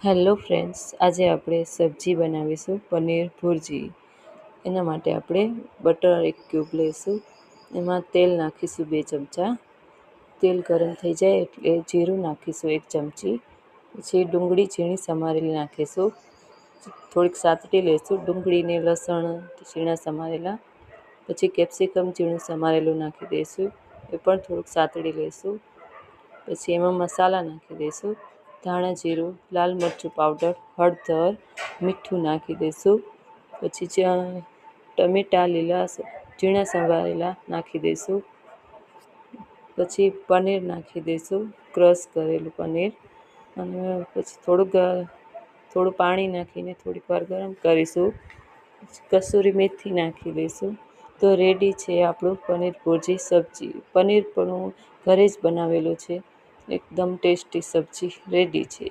Hello friends, આજે આપણે સબ્જી બનાવીશું પનીર ભુરજી. એના માટે આપણે બટર 1 ક્યુબ લઈશું. એમાં તેલ નાખીશું 2 ચમચા. તેલ ગરમ થઈ જાય એટલે જીરું નાખીશું 1 ચમચી. પછી ડુંગળી ઝીણી સમારેલી નાખીશું. થોડીક સાતળી લઈશું ડુંગળીને, લસણ ઝીણા સમારેલા. પછી કેપ્સિકમ ઝીણું સમારેલું નાખી દઈશું, એ પણ થોડુંક સાતળી લઈશું. પછી એમાં મસાલા નાખી દઈશું. ધાણા જીરું, લાલ મરચું પાવડર, હળદર, મીઠું નાખી દઈશું. પછી ટમેટાં લીલા ઝીણા સમારેલા નાખી દઈશું. પછી પનીર નાખી દઈશું, ક્રશ કરેલું પનીર. અને પછી થોડું પાણી નાખીને થોડીક વાર ગરમ કરીશું. કસૂરી મેથી નાખી દઈશું. તો રેડી છે આપણું પનીર ભુરજી સબ્જી. પનીર પણ હું ઘરે જ બનાવેલું છે. એકદમ ટેસ્ટી સબ્જી રેડી છે.